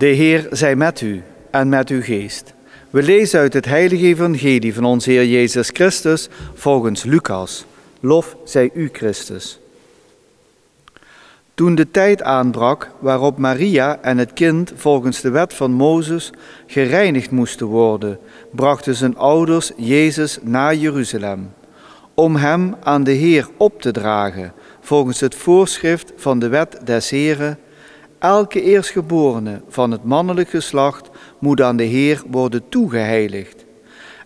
De Heer zij met u en met uw geest. We lezen uit het heilige evangelie van onze Heer Jezus Christus volgens Lucas. Lof zij u, Christus. Toen de tijd aanbrak waarop Maria en het kind volgens de wet van Mozes gereinigd moesten worden, brachten zijn ouders Jezus naar Jeruzalem, om hem aan de Heer op te dragen, volgens het voorschrift van de wet des Heren. Elke eerstgeborene van het mannelijk geslacht moet aan de Heer worden toegeheiligd.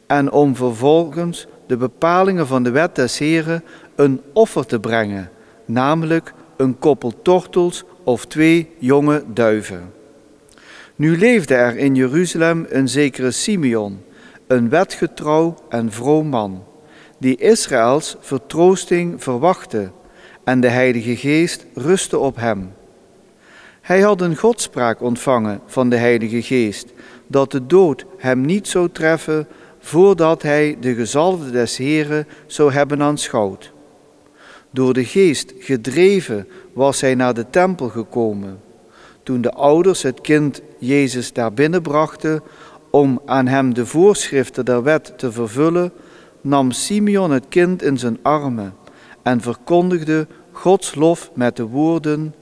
En om vervolgens de bepalingen van de wet des Heren een offer te brengen, namelijk een koppel tortels of 2 jonge duiven. Nu leefde er in Jeruzalem een zekere Simeon, een wetgetrouw en vroom man, die Israëls vertroosting verwachtte, en de Heilige Geest rustte op hem. Hij had een godspraak ontvangen van de Heilige Geest, dat de dood hem niet zou treffen voordat hij de gezalfde des Heren zou hebben aanschouwd. Door de Geest gedreven was hij naar de tempel gekomen. Toen de ouders het kind Jezus daar binnen brachten om aan hem de voorschriften der wet te vervullen, nam Simeon het kind in zijn armen en verkondigde Gods lof met de woorden: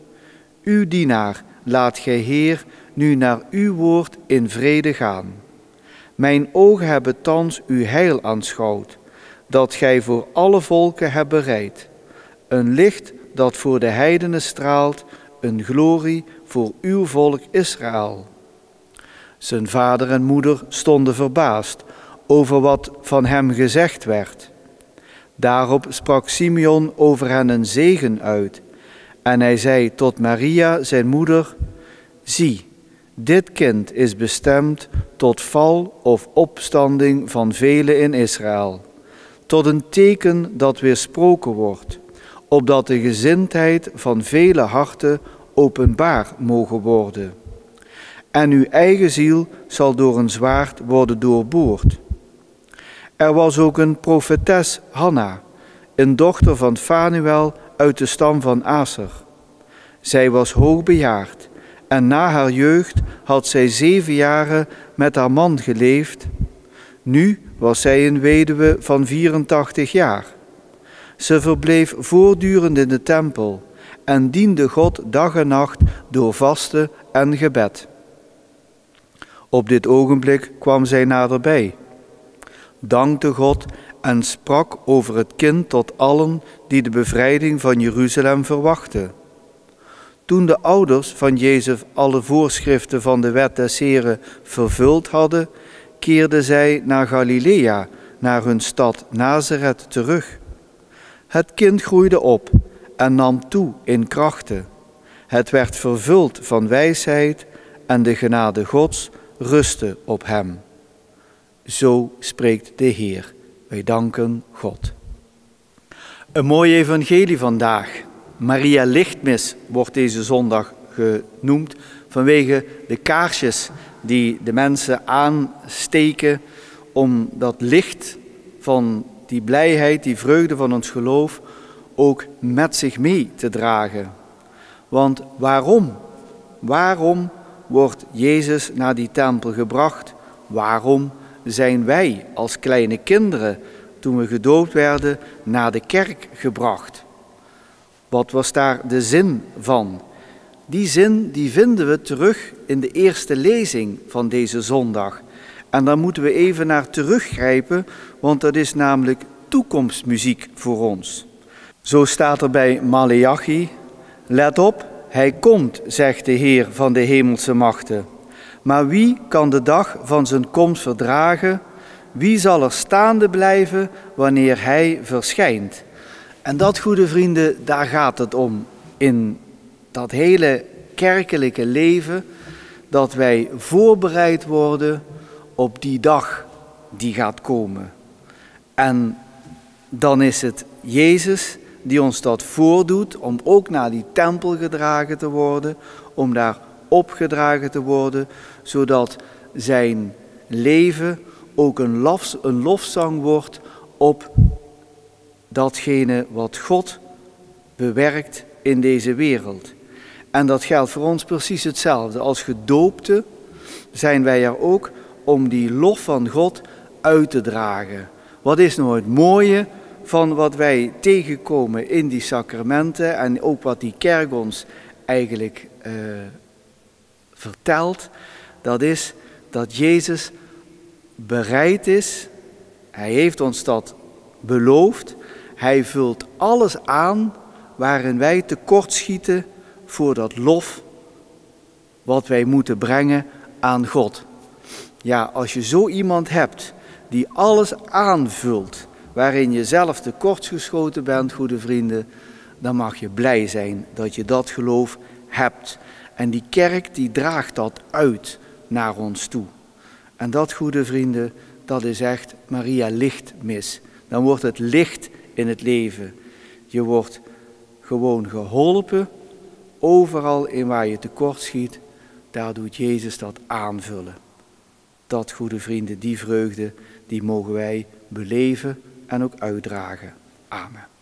Uw dienaar laat gij, Heer, nu naar uw woord in vrede gaan. Mijn ogen hebben thans uw heil aanschouwd, dat gij voor alle volken hebt bereid. Een licht dat voor de heidenen straalt, een glorie voor uw volk Israël. Zijn vader en moeder stonden verbaasd over wat van hem gezegd werd. Daarop sprak Simeon over hen een zegen uit. En hij zei tot Maria, zijn moeder: Zie, dit kind is bestemd tot val of opstanding van velen in Israël, tot een teken dat weersproken wordt, opdat de gezindheid van vele harten openbaar mogen worden. En uw eigen ziel zal door een zwaard worden doorboord. Er was ook een profetes, Hanna, een dochter van Fanuel uit de stam van Aser. Zij was hoogbejaard en na haar jeugd had zij 7 jaren met haar man geleefd. Nu was zij een weduwe van 84 jaar. Ze verbleef voortdurend in de tempel en diende God dag en nacht door vasten en gebed. Op dit ogenblik kwam zij naderbij, dankte God en sprak over het kind tot allen die de bevrijding van Jeruzalem verwachten. Toen de ouders van Jezus alle voorschriften van de wet des Heren vervuld hadden, keerden zij naar Galilea, naar hun stad Nazareth terug. Het kind groeide op en nam toe in krachten. Het werd vervuld van wijsheid en de genade Gods rustte op hem. Zo spreekt de Heer. Wij danken God. Een mooi evangelie vandaag. Maria Lichtmis wordt deze zondag genoemd vanwege de kaarsjes die de mensen aansteken om dat licht van die blijheid, die vreugde van ons geloof ook met zich mee te dragen. Want waarom wordt Jezus naar die tempel gebracht? Waarom zijn wij als kleine kinderen, toen we gedoopt werden, naar de kerk gebracht? Wat was daar de zin van? Die zin die vinden we terug in de eerste lezing van deze zondag. En daar moeten we even naar teruggrijpen, want dat is namelijk toekomstmuziek voor ons. Zo staat er bij Maleachi: Let op, hij komt, zegt de Heer van de hemelse machten. Maar wie kan de dag van zijn komst verdragen? Wie zal er staande blijven wanneer hij verschijnt? En dat, goede vrienden, daar gaat het om in dat hele kerkelijke leven, dat wij voorbereid worden op die dag die gaat komen. En dan is het Jezus die ons dat voordoet om ook naar die tempel gedragen te worden, om daar opgedragen te worden, zodat zijn leven ook een lofzang wordt op datgene wat God bewerkt in deze wereld. En dat geldt voor ons precies hetzelfde. Als gedoopten zijn wij er ook om die lof van God uit te dragen. Wat is nou het mooie van wat wij tegenkomen in die sacramenten en ook wat die kerk ons eigenlijk vertelt? Dat is dat Jezus bereid is, hij heeft ons dat beloofd, hij vult alles aan waarin wij tekortschieten voor dat lof wat wij moeten brengen aan God. Ja, als je zo iemand hebt die alles aanvult waarin je zelf tekortgeschoten bent, goede vrienden, dan mag je blij zijn dat je dat geloof hebt. En die kerk die draagt dat uit naar ons toe. En dat, goede vrienden, dat is echt Maria lichtmis. Dan wordt het licht in het leven. Je wordt gewoon geholpen, overal in waar je tekortschiet, daar doet Jezus dat aanvullen. Dat, goede vrienden, die vreugde, die mogen wij beleven en ook uitdragen. Amen.